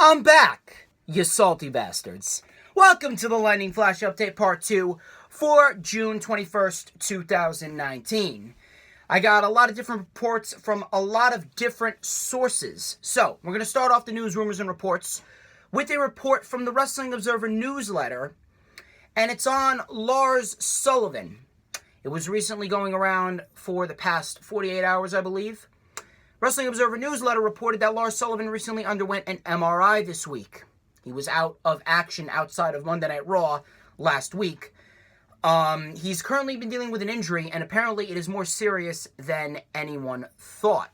I'm back, you salty bastards. Welcome to the Lightning Flash Update Part 2 for June 21st, 2019. I got a lot of different reports from a lot of different sources. So, we're going to start off the news, rumors, and reports with a report from the Wrestling Observer newsletter, and it's on Lars Sullivan. It was recently going around for the past 48 hours, I believe. Wrestling Observer newsletter reported that Lars Sullivan recently underwent an MRI this week. He was out of action outside of Monday Night Raw last week. He's currently been dealing with an injury, and apparently it is more serious than anyone thought.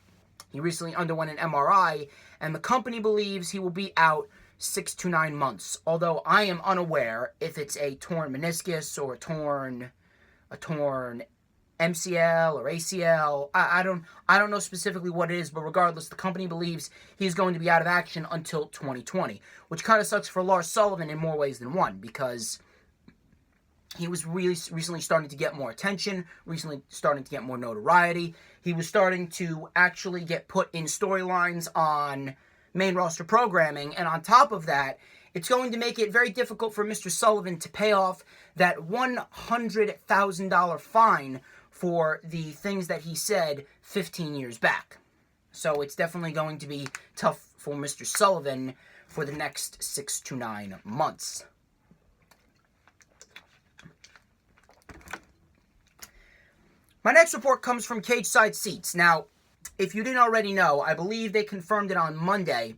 He recently underwent an MRI, and the company believes he will be out 6 to 9 months, although I am unaware if it's a torn meniscus or a torn MCL or ACL. I don't know specifically what it is, but regardless, the company believes he's going to be out of action until 2020, which kind of sucks for Lars Sullivan in more ways than one, because he was really recently starting to get more attention, recently starting to get more notoriety. He was starting to actually get put in storylines on main roster programming, and on top of that, it's going to make it very difficult for Mr. Sullivan to pay off that $100,000 fine for the things that he said 15 years back. So it's definitely going to be tough for Mr. Sullivan for the next 6 to 9 months. My next report comes from Cage Side Seats. Now, if you didn't already know, I believe they confirmed it on Monday.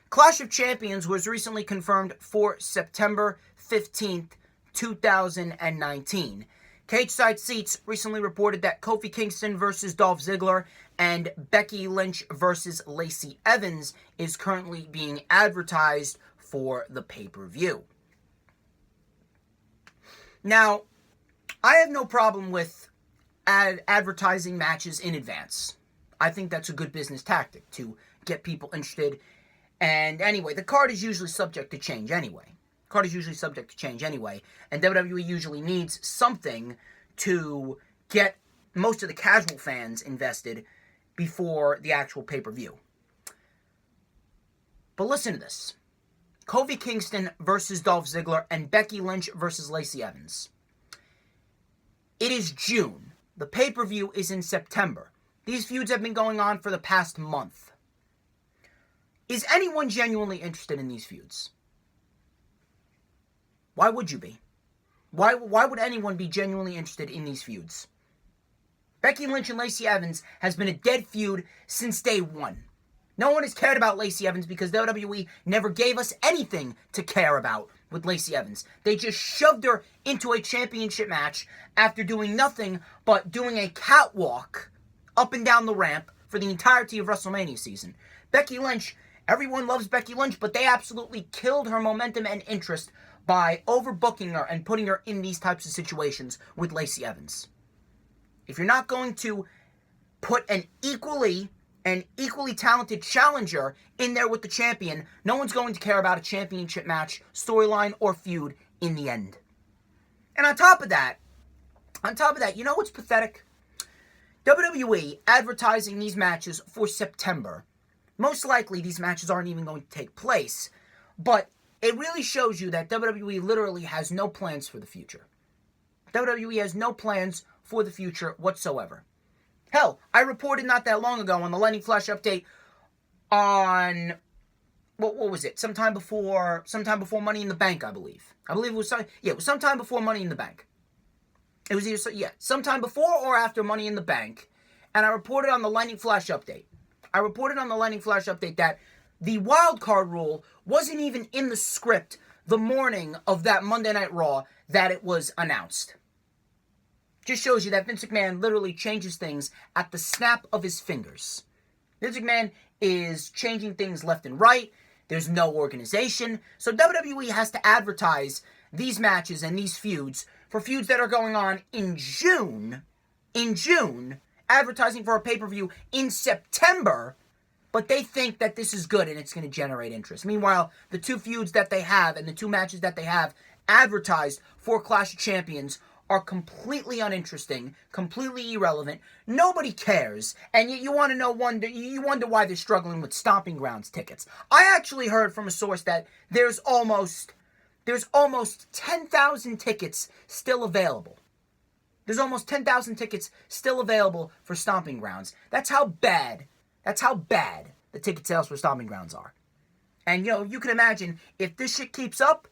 Clash of Champions was recently confirmed for September 15th, 2019. Cage Side Seats recently reported that Kofi Kingston versus Dolph Ziggler and Becky Lynch versus Lacey Evans is currently being advertised for the pay-per-view. Now, I have no problem with advertising matches in advance. I think that's a good business tactic to get people interested. And anyway, the card is usually subject to change anyway. And WWE usually needs something to get most of the casual fans invested before the actual pay-per-view. But listen to this. Kofi Kingston versus Dolph Ziggler and Becky Lynch versus Lacey Evans. It is June. The pay-per-view is in September. These feuds have been going on for the past month. Is anyone genuinely interested in these feuds? Why would you be? Why would anyone be genuinely interested in these feuds? Becky Lynch and Lacey Evans has been a dead feud since day one. No one has cared about Lacey Evans because WWE never gave us anything to care about with Lacey Evans. They just shoved her into a championship match after doing nothing but doing a catwalk up and down the ramp for the entirety of WrestleMania season. Becky Lynch, everyone loves Becky Lynch, but they absolutely killed her momentum and interest by overbooking her and putting her in these types of situations with Lacey Evans. If you're not going to put an equally talented challenger in there with the champion, no one's going to care about a championship match, storyline, or feud in the end. And on top of that, you know what's pathetic? WWE advertising these matches for September. Most likely these matches aren't even going to take place, but it really shows you that WWE literally has no plans for the future. WWE has no plans for the future whatsoever. Hell, I reported not that long ago on the Lightning Flash Update on, what was it? Sometime before Money in the Bank, I believe. I believe it was sometime before Money in the Bank. It was either, sometime before or after Money in the Bank. And I reported on the Lightning Flash Update. That the wild card rule wasn't even in the script the morning of that Monday Night Raw that it was announced. Just shows you that Vince McMahon literally changes things at the snap of his fingers. Vince McMahon is changing things left and right. There's no organization. So WWE has to advertise these matches and these feuds for feuds that are going on in June, advertising for a pay-per-view in September, but they think that this is good and it's going to generate interest. Meanwhile, the two feuds that they have and the two matches that they have advertised for Clash of Champions are completely uninteresting, completely irrelevant. Nobody cares, and yet you want to know you wonder why they're struggling with Stomping Grounds tickets. I actually heard from a source that there's almost 10,000 tickets still available. There's almost 10,000 tickets still available for Stomping Grounds. That's how bad the ticket sales for Stomping Grounds are. And, you can imagine, if this shit keeps up,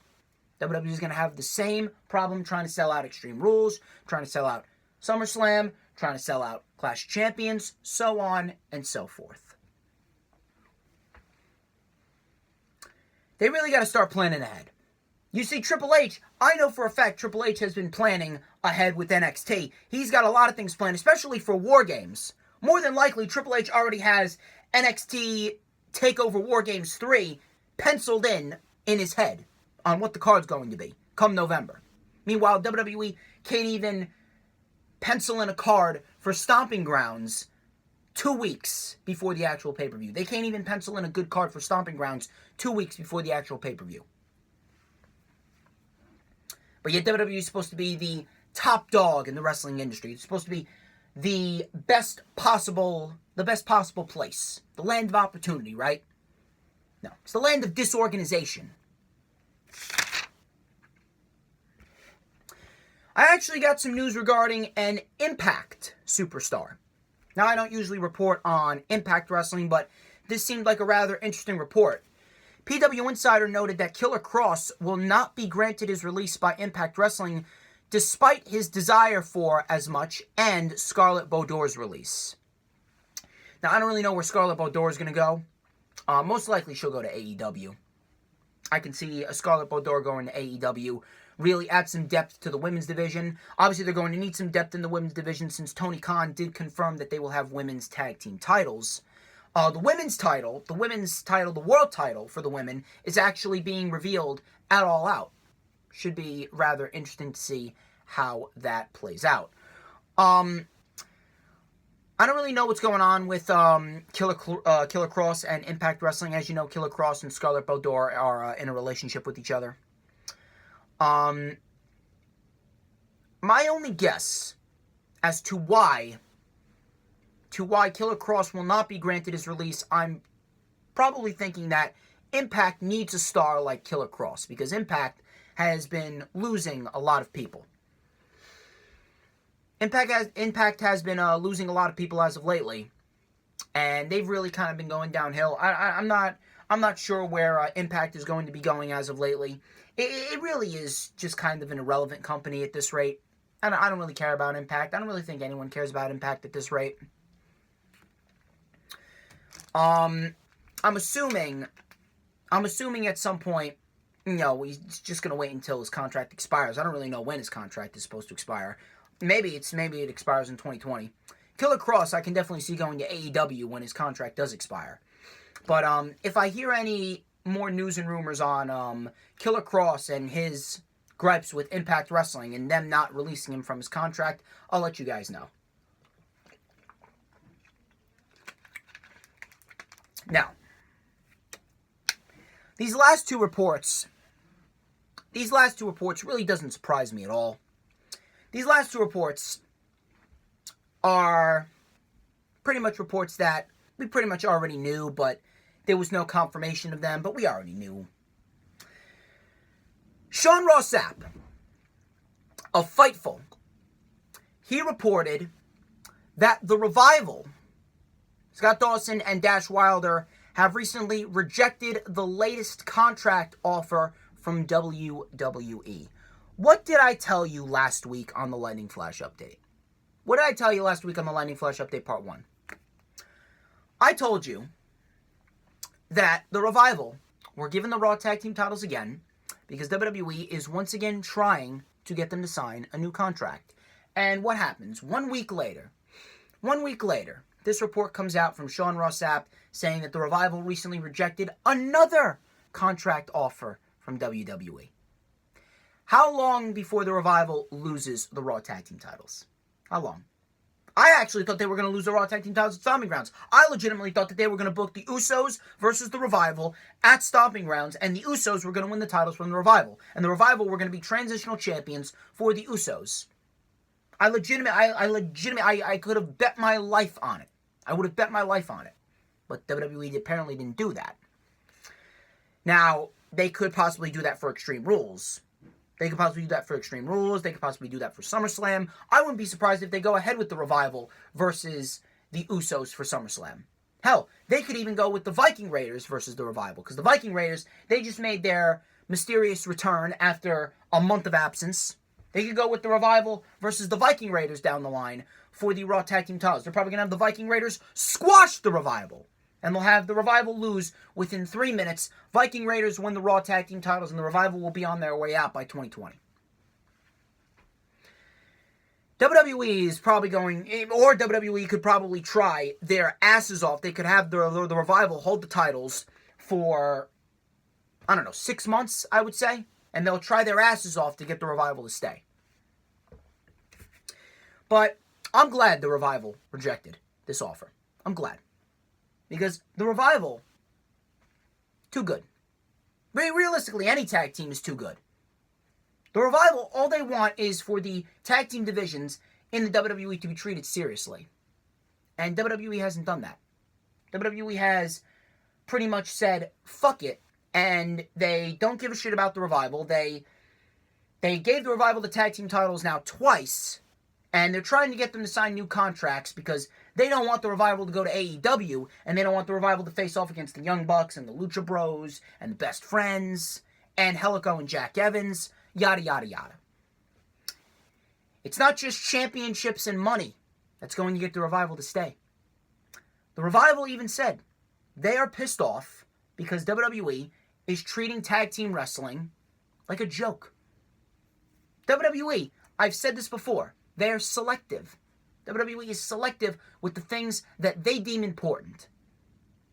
WWE is going to have the same problem trying to sell out Extreme Rules, trying to sell out SummerSlam, trying to sell out Clash of Champions, so on and so forth. They really got to start planning ahead. You see, Triple H, I know for a fact Triple H has been planning ahead with NXT. He's got a lot of things planned, especially for War Games. More than likely, Triple H already has NXT TakeOver War Games 3 penciled in his head on what the card's going to be come November. Meanwhile, WWE can't even pencil in a card for Stomping Grounds 2 weeks before the actual pay-per-view. They can't even pencil in a good card for Stomping Grounds 2 weeks before the actual pay-per-view. But yet WWE is supposed to be the top dog in the wrestling industry. It's supposed to be the best possible place. The land of opportunity, right? No, it's the land of disorganization. I actually got some news regarding an Impact superstar. Now, I don't usually report on Impact Wrestling, but this seemed like a rather interesting report. PW Insider noted that Killer Kross will not be granted his release by Impact Wrestling despite his desire for as much and Scarlett Bordeaux's release. Now, I don't really know where Scarlett Bordeaux is going to go. Most likely she'll go to AEW. I can see a Scarlett Bordeaux going to AEW, really add some depth to the women's division. Obviously, they're going to need some depth in the women's division since Tony Khan did confirm that they will have women's tag team titles. The world title for the women, is actually being revealed at All Out. Should be rather interesting to see how that plays out. I don't really know what's going on with Killer Kross and Impact Wrestling. As you know, Killer Kross and Scarlett Bordeaux are in a relationship with each other. My only guess as to why Killer Kross will not be granted his release, I'm probably thinking that Impact needs a star like Killer Kross, because Impact has been losing a lot of people. Impact has been losing a lot of people as of lately, and they've really kind of been going downhill. I'm not sure where Impact is going to be going as of lately. It really is just kind of an irrelevant company at this rate. I don't really care about Impact. I don't really think anyone cares about Impact at this rate. I'm assuming at some point, he's just going to wait until his contract expires. I don't really know when his contract is supposed to expire. Maybe it expires in 2020. Killer Kross, I can definitely see going to AEW when his contract does expire. But if I hear any more news and rumors on Killer Kross and his gripes with Impact Wrestling and them not releasing him from his contract, I'll let you guys know. Now, these last two reports really doesn't surprise me at all. These last two reports are pretty much reports that we pretty much already knew, but there was no confirmation of them, but we already knew. Sean Ross Sapp of Fightful, he reported that the Revival, Scott Dawson and Dash Wilder, have recently rejected the latest contract offer from WWE. What did I tell you last week on the Lightning Flash Update? What did I tell you last week on the Lightning Flash Update Part 1? I told you that the Revival were given the Raw Tag Team titles again because WWE is once again trying to get them to sign a new contract. And what happens? 1 week later, this report comes out from Sean Ross Sapp saying that the Revival recently rejected another contract offer from WWE. How long before the Revival loses the Raw Tag Team titles? How long? I actually thought they were going to lose the Raw Tag Team titles at Stomping Grounds. I legitimately thought that they were going to book the Usos versus the Revival at Stomping Grounds, and the Usos were going to win the titles from the Revival. And the Revival were going to be transitional champions for the Usos. I could have bet my life on it. I would have bet my life on it. But WWE apparently didn't do that. Now, they could possibly do that for Extreme Rules. They could possibly do that for Extreme Rules. They could possibly do that for SummerSlam. I wouldn't be surprised if they go ahead with the Revival versus the Usos for SummerSlam. Hell, they could even go with the Viking Raiders versus the Revival. Because the Viking Raiders, they just made their mysterious return after a month of absence. They could go with the Revival versus the Viking Raiders down the line for the Raw Tag Team titles. They're probably going to have the Viking Raiders squash the Revival. And they'll have the Revival lose within 3 minutes. Viking Raiders win the Raw Tag Team titles, and the Revival will be on their way out by 2020. WWE is probably going, or WWE could probably try their asses off. They could have the Revival hold the titles for, 6 months, I would say. And they'll try their asses off to get the Revival to stay. But I'm glad the Revival rejected this offer. I'm glad. Because the Revival, too good. Realistically, any tag team is too good. The Revival, all they want is for the tag team divisions in the WWE to be treated seriously. And WWE hasn't done that. WWE has pretty much said, fuck it, and they don't give a shit about the Revival. They gave the Revival the tag team titles now twice, and they're trying to get them to sign new contracts because they don't want the Revival to go to AEW, and they don't want the Revival to face off against the Young Bucks and the Lucha Bros and the Best Friends and Helico and Jack Evans, yada, yada, yada. It's not just championships and money that's going to get the Revival to stay. The Revival even said they are pissed off because WWE is treating tag team wrestling like a joke. WWE, I've said this before, they're selective. WWE is selective with the things that they deem important.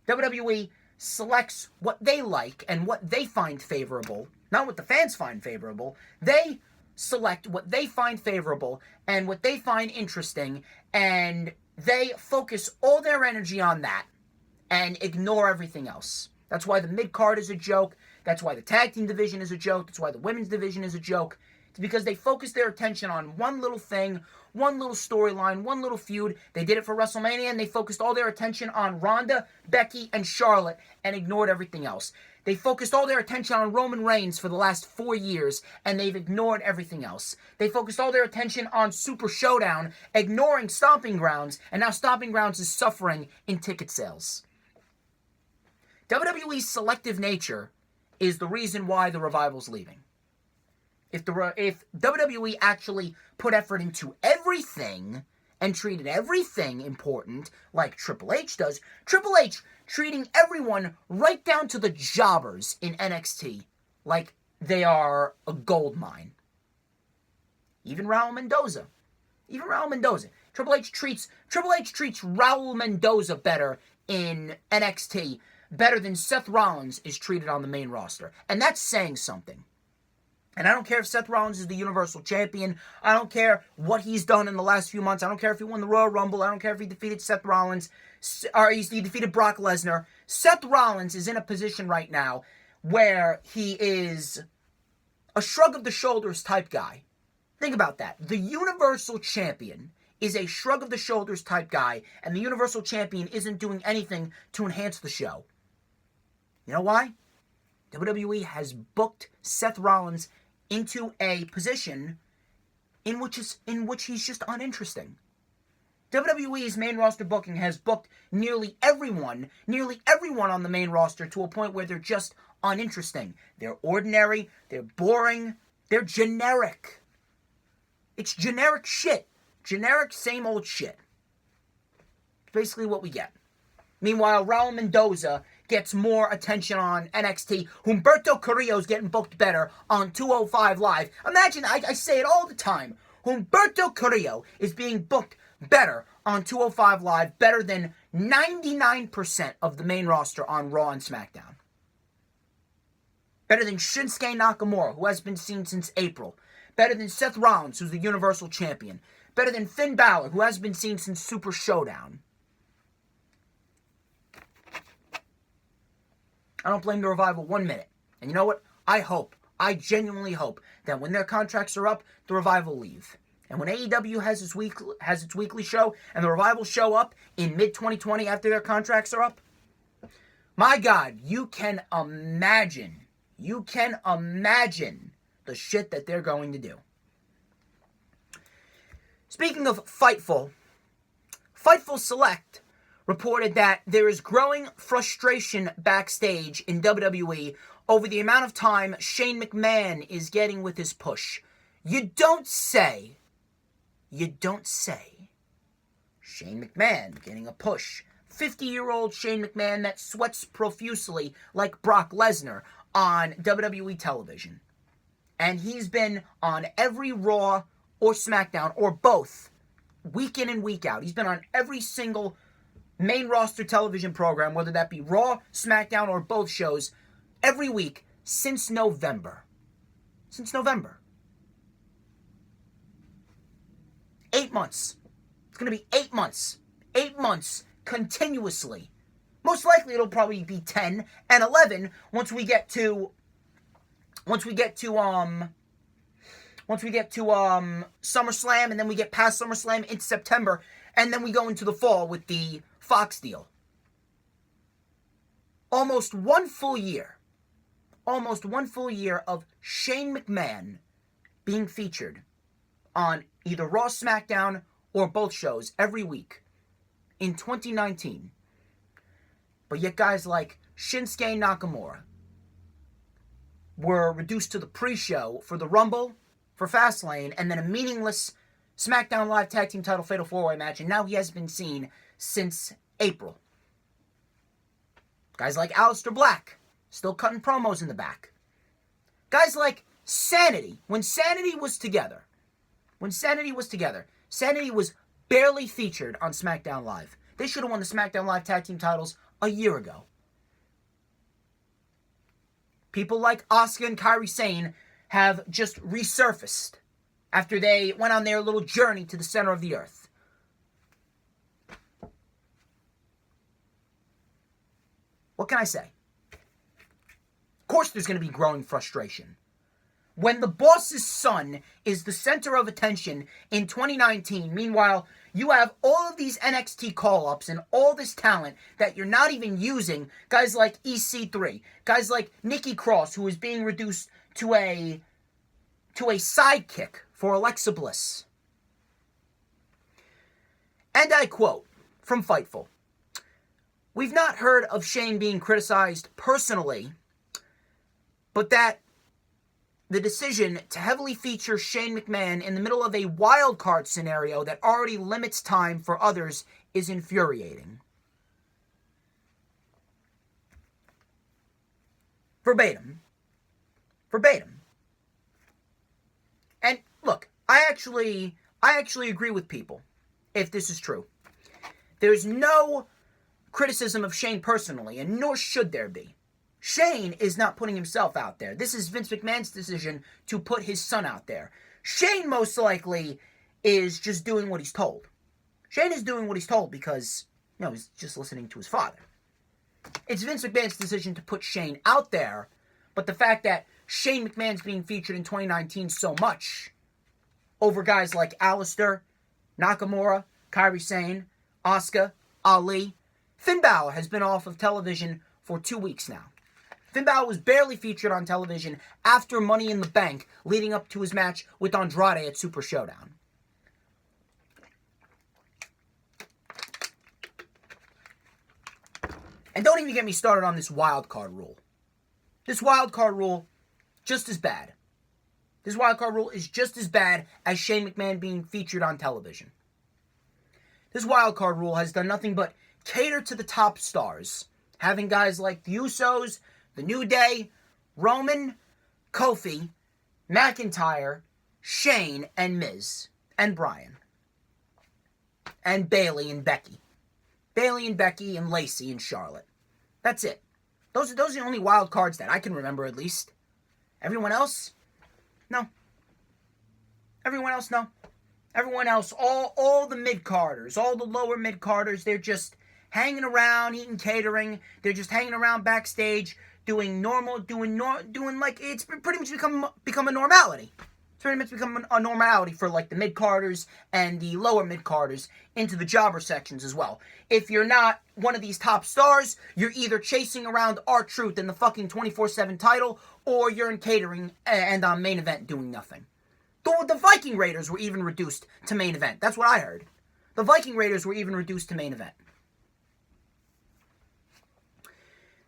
WWE selects what they like and what they find favorable, not what the fans find favorable. They select what they find favorable and what they find interesting, and they focus all their energy on that and ignore everything else. That's why the mid-card is a joke. That's why the tag team division is a joke. That's why the women's division is a joke. It's because they focus their attention on one little thing, one little storyline, one little feud. They did it for WrestleMania, and they focused all their attention on Ronda, Becky, and Charlotte, and ignored everything else. They focused all their attention on Roman Reigns for the last 4 years, and they've ignored everything else. They focused all their attention on Super Showdown, ignoring Stomping Grounds, and now Stomping Grounds is suffering in ticket sales. WWE's selective nature is the reason why the Revival's leaving. If WWE actually put effort into everything and treated everything important like Triple H does, Triple H treating everyone right down to the jobbers in NXT like they are a gold mine. Even Raul Mendoza. Triple H treats Raul Mendoza better in NXT, better than Seth Rollins is treated on the main roster. And that's saying something. And I don't care if Seth Rollins is the Universal Champion. I don't care what he's done in the last few months. I don't care if he won the Royal Rumble. I don't care if he defeated Seth Rollins or he defeated Brock Lesnar. Seth Rollins is in a position right now where he is a shrug of the shoulders type guy. Think about that. The Universal Champion is a shrug of the shoulders type guy, and the Universal Champion isn't doing anything to enhance the show. You know why? WWE has booked Seth Rollins into a position in which he's just uninteresting. WWE's main roster booking has booked nearly everyone on the main roster to a point where they're just uninteresting. They're ordinary, they're boring, they're generic. It's generic shit. Generic, same old shit. It's basically what we get. Meanwhile, Raul Mendoza gets more attention on NXT. Humberto Carrillo's getting booked better on 205 Live. Imagine, I say it all the time. Humberto Carrillo is being booked better on 205 Live, better than 99% of the main roster on Raw and SmackDown. Better than Shinsuke Nakamura, who has been seen since April. Better than Seth Rollins, who's the Universal Champion. Better than Finn Balor, who has been seen since Super Showdown. I don't blame the Revival 1 minute. And you know what? I genuinely hope that when their contracts are up, the Revival leave. And when AEW has its weekly show and the Revival show up in mid-2020 after their contracts are up, my God, you can imagine the shit that they're going to do. Speaking of Fightful Select reported that there is growing frustration backstage in WWE over the amount of time Shane McMahon is getting with his push. You don't say. Shane McMahon getting a push. 50-year-old Shane McMahon that sweats profusely like Brock Lesnar on WWE television. And he's been on every Raw or SmackDown, or both, week in and week out. He's been on every single main roster television program, whether that be Raw, SmackDown, or both shows, every week since November. 8 months. It's going to be 8 months. 8 months continuously. Most likely it'll probably be 10 and 11 once we get to SummerSlam, and then we get past SummerSlam into September, and then we go into the fall with the Fox deal. Almost one full year of Shane McMahon being featured on either Raw, SmackDown, or both shows every week in 2019. But yet guys like Shinsuke Nakamura were reduced to the pre-show for the Rumble, for Fastlane, and then a meaningless SmackDown Live Tag Team Title Fatal 4-Way match, and now he hasn't been seen since April. Guys like Aleister Black, still cutting promos in the back. Guys like Sanity, when Sanity was together, Sanity was barely featured on SmackDown Live. They should have won the SmackDown Live Tag Team titles a year ago. People like Asuka and Kairi Sane have just resurfaced after they went on their little journey to the center of the earth. What can I say? Of course there's going to be growing frustration. When the boss's son is the center of attention in 2019, meanwhile, you have all of these NXT call-ups and all this talent that you're not even using. Guys like EC3, guys like Nikki Cross, who is being reduced to a sidekick for Alexa Bliss. And I quote from Fightful, "We've not heard of Shane being criticized personally, but that the decision to heavily feature Shane McMahon in the middle of a wild card scenario that already limits time for others is infuriating." Verbatim. And look, I actually agree with people if this is true. There's no criticism of Shane personally, and nor should there be. Shane is not putting himself out there. This is Vince McMahon's decision to put his son out there. Shane most likely is just doing what he's told. Shane is doing what he's told because, he's just listening to his father. It's Vince McMahon's decision to put Shane out there, but the fact that Shane McMahon's being featured in 2019 so much over guys like Aleister, Nakamura, Kairi Sane, Asuka, Ali. Finn Balor has been off of television for 2 weeks now. Finn Balor was barely featured on television after Money in the Bank, leading up to his match with Andrade at Super Showdown. And don't even get me started on this wild card rule. This wild card rule, just as bad. This wild card rule is just as bad as Shane McMahon being featured on television. This wild card rule has done nothing but cater to the top stars, having guys like the Usos, The New Day, Roman, Kofi, McIntyre, Shane, and Miz, and Bryan, and Bayley and Becky. Bayley and Becky and Lacey and Charlotte. That's it. Those are the only wild cards that I can remember, at least. Everyone else? No. Everyone else, no. Everyone else, all the mid-carders, all the lower mid-carders, they're just hanging around, eating catering. They're just hanging around backstage, doing like it's pretty much become a normality. It's pretty much become a normality for like the mid-carders and the lower mid-carders into the jobber sections as well. If you're not one of these top stars, you're either chasing around R-Truth in the fucking 24/7 title, or you're in catering and on main event doing nothing. The Viking Raiders were even reduced to main event. That's what I heard. The Viking Raiders were even reduced to main event.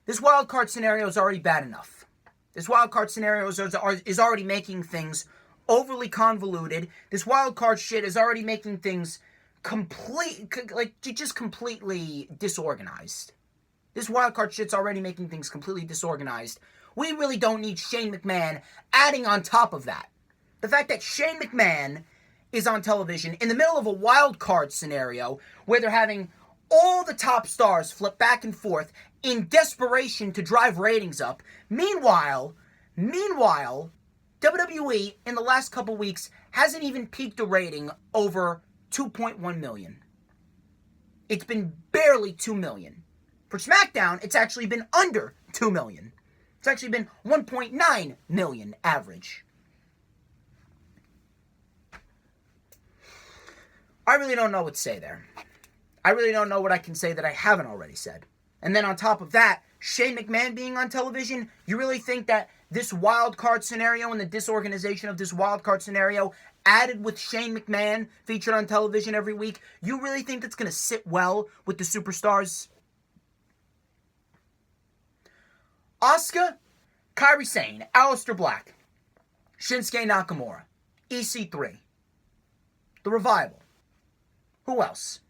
This wild card scenario is already bad enough. This wild card scenario is already making things overly convoluted. This wild card shit is already making things just completely disorganized. This wild card shit's already making things completely disorganized. We really don't need Shane McMahon adding on top of that. The fact that Shane McMahon is on television in the middle of a wild card scenario where they're having all the top stars flip back and forth in desperation to drive ratings up. Meanwhile, WWE in the last couple weeks hasn't even peaked a rating over 2.1 million. It's been barely 2 million. For SmackDown, it's actually been under 2 million. It's actually been 1.9 million average. I really don't know what to say there. I really don't know what I can say that I haven't already said. And then on top of that, Shane McMahon being on television, you really think that this wild card scenario and the disorganization of this wild card scenario added with Shane McMahon featured on television every week, you really think that's going to sit well with the superstars? Asuka, Kairi Sane, Aleister Black, Shinsuke Nakamura, EC3, The Revival. Who else?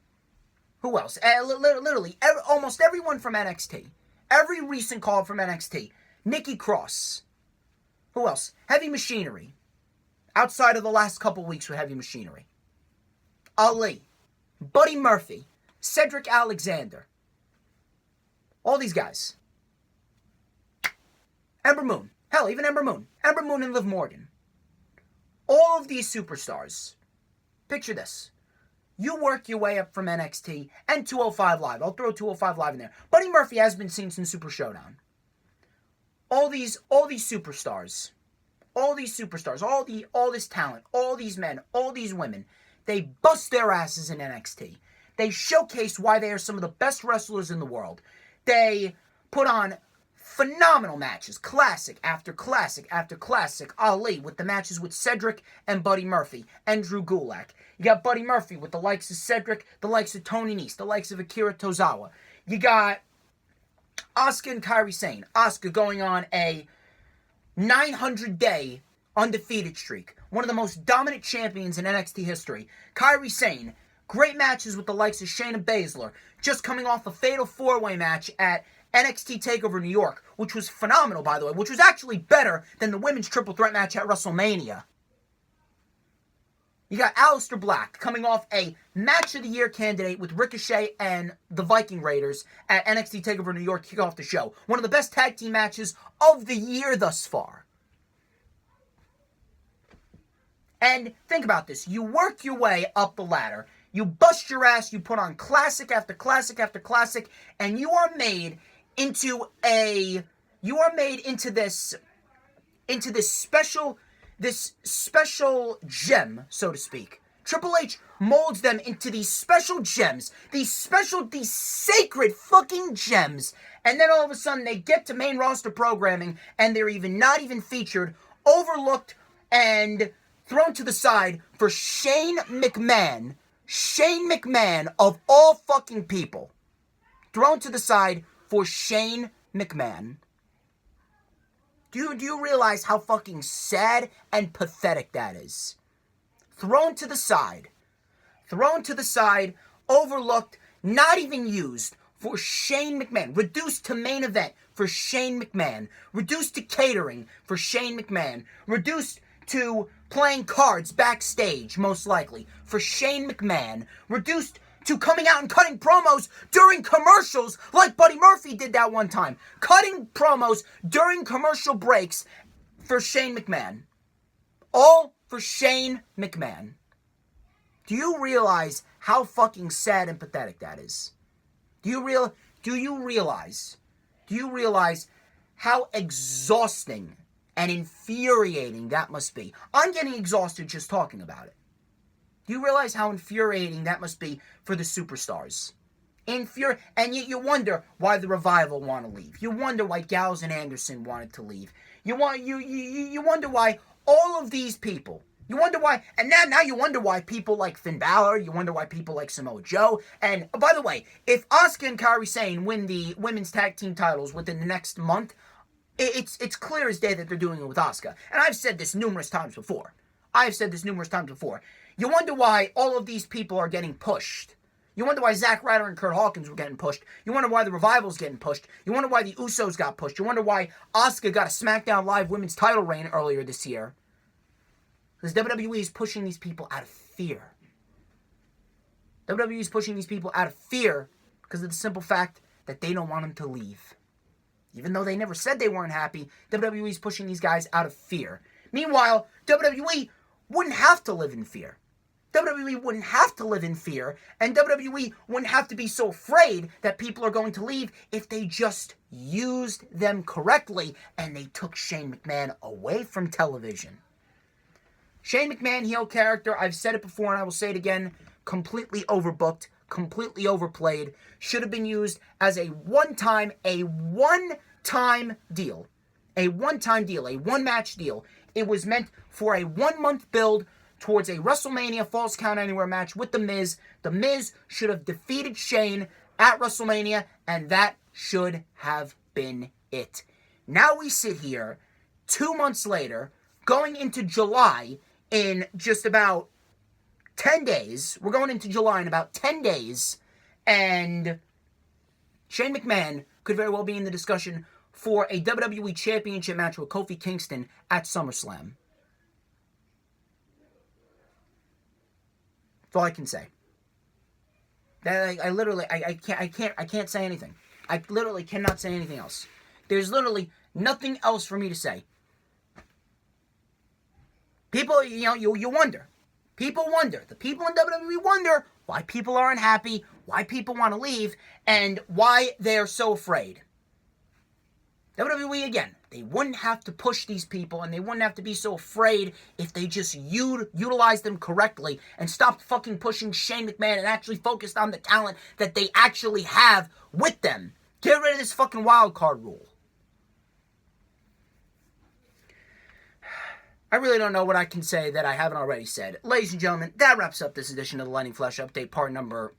Literally, almost everyone from NXT. Every recent call from NXT. Nikki Cross. Who else? Heavy Machinery. Outside of the last couple weeks with Heavy Machinery. Ali. Buddy Murphy. Cedric Alexander. All these guys. Ember Moon. Hell, even Ember Moon. Ember Moon and Liv Morgan. All of these superstars. Picture this. You work your way up from NXT and 205 Live. I'll throw 205 Live in there. Buddy Murphy has been seen since Super Showdown. All these superstars, all this talent, all these men, all these women, they bust their asses in NXT. They showcase why they are some of the best wrestlers in the world. They put on phenomenal matches, classic after classic after classic. Ali with the matches with Cedric and Buddy Murphy and Drew Gulak. You got Buddy Murphy with the likes of Cedric, the likes of Tony Nese, the likes of Akira Tozawa. You got Asuka and Kairi Sane. Asuka going on a 900-day undefeated streak. One of the most dominant champions in NXT history. Kairi Sane, great matches with the likes of Shayna Baszler. Just coming off a fatal 4-way match at NXT TakeOver New York, which was phenomenal, by the way, which was actually better than the women's triple threat match at WrestleMania. You got Aleister Black coming off a Match of the Year candidate with Ricochet and the Viking Raiders at NXT TakeOver New York to kick off the show. One of the best tag team matches of the year thus far. And think about this. You work your way up the ladder. You bust your ass. You put on classic after classic after classic. And you are made into this special gem, so to speak. Triple H molds them into these special gems, these sacred fucking gems, and then all of a sudden they get to main roster programming and they're not even featured, overlooked, and thrown to the side for Shane McMahon of all fucking people. Thrown to the side for Shane McMahon. Do you realize how fucking sad and pathetic that is? Thrown to the side, overlooked, not even used for Shane McMahon. Reduced to main event for Shane McMahon. Reduced to catering for Shane McMahon. Reduced to playing cards backstage, most likely, for Shane McMahon. Reduced to coming out and cutting promos during commercials like Buddy Murphy did that one time. Cutting promos during commercial breaks for Shane McMahon. All for Shane McMahon. Do you realize how fucking sad and pathetic that is? Do you realize how exhausting and infuriating that must be. I'm getting exhausted just talking about it. Do you realize how infuriating that must be for the superstars? And you wonder why the Revival want to leave. You wonder why Gallows and Anderson wanted to leave. You wonder why all of these people. You wonder why, and now you wonder why people like Finn Balor. You wonder why people like Samoa Joe. And by the way, if Asuka and Kairi Sane win the women's tag team titles within the next month, it's clear as day that they're doing it with Asuka. And I've said this numerous times before. You wonder why all of these people are getting pushed. You wonder why Zack Ryder and Kurt Hawkins were getting pushed. You wonder why the Revival's getting pushed. You wonder why the Usos got pushed. You wonder why Asuka got a SmackDown Live women's title reign earlier this year. Because WWE is pushing these people out of fear. WWE is pushing these people out of fear because of the simple fact that they don't want them to leave. Even though they never said they weren't happy, WWE is pushing these guys out of fear. Meanwhile, WWE wouldn't have to live in fear. WWE wouldn't have to live in fear, and WWE wouldn't have to be so afraid that people are going to leave if they just used them correctly and they took Shane McMahon away from television. Shane McMahon, heel character, I've said it before and I will say it again, completely overbooked, completely overplayed, should have been used as a one-time deal, a one-match deal. It was meant for a 1-month build towards a WrestleMania Falls Count Anywhere match with The Miz. The Miz should have defeated Shane at WrestleMania, and that should have been it. Now we sit here, 2 months later, going into July in just about 10 days. We're going into July in about 10 days, and Shane McMahon could very well be in the discussion for a WWE Championship match with Kofi Kingston at SummerSlam. That's all I can say. I can't say anything. I literally cannot say anything else. There's literally nothing else for me to say. People, you wonder. People wonder. The people in WWE wonder why people are unhappy, why people want to leave, and why they are so afraid. WWE, again, they wouldn't have to push these people and they wouldn't have to be so afraid if they just utilized them correctly and stopped fucking pushing Shane McMahon and actually focused on the talent that they actually have with them. Get rid of this fucking wild card rule. I really don't know what I can say that I haven't already said. Ladies and gentlemen, that wraps up this edition of the Lightning Flash Update, part number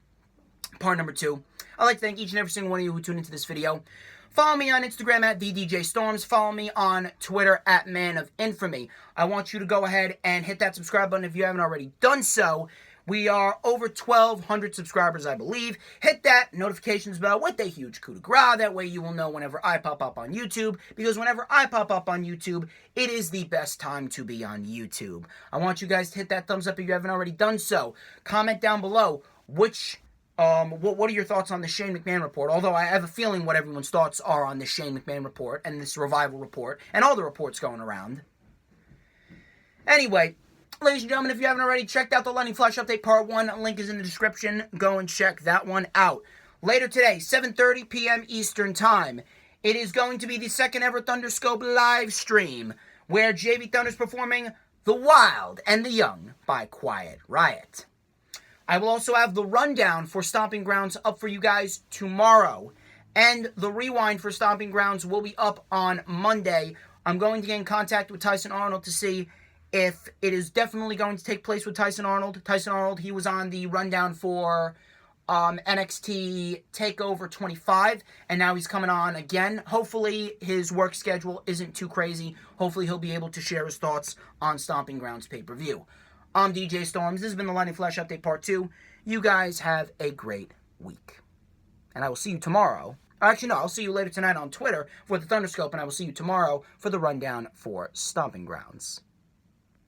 2. I'd like to thank each and every single one of you who tuned into this video. Follow me on Instagram at TheDJStorms. Follow me on Twitter at Man of Infamy. I want you to go ahead and hit that subscribe button if you haven't already done so. We are over 1,200 subscribers, I believe. Hit that notifications bell with a huge coup de grace. That way you will know whenever I pop up on YouTube. Because whenever I pop up on YouTube, it is the best time to be on YouTube. I want you guys to hit that thumbs up if you haven't already done so. Comment down below what are your thoughts on the Shane McMahon report? Although I have a feeling what everyone's thoughts are on the Shane McMahon report and this Revival report and all the reports going around. Anyway, ladies and gentlemen, if you haven't already checked out the Lightning Flash Update Part 1, link is in the description. Go and check that one out. Later today, 7:30 p.m. Eastern Time, it is going to be the second ever Thunderscope live stream where JV Thunder's performing The Wild and the Young by Quiet Riot. I will also have the rundown for Stomping Grounds up for you guys tomorrow. And the rewind for Stomping Grounds will be up on Monday. I'm going to get in contact with Tyson Arnold to see if it is definitely going to take place with Tyson Arnold. Tyson Arnold, he was on the rundown for NXT TakeOver 25, and now he's coming on again. Hopefully his work schedule isn't too crazy. Hopefully he'll be able to share his thoughts on Stomping Grounds pay-per-view. I'm DJ Storms. This has been the Lightning Flash Update Part 2. You guys have a great week. And I will see you tomorrow. Actually, no, I'll see you later tonight on Twitter for the Thunderscope, and I will see you tomorrow for the rundown for Stomping Grounds.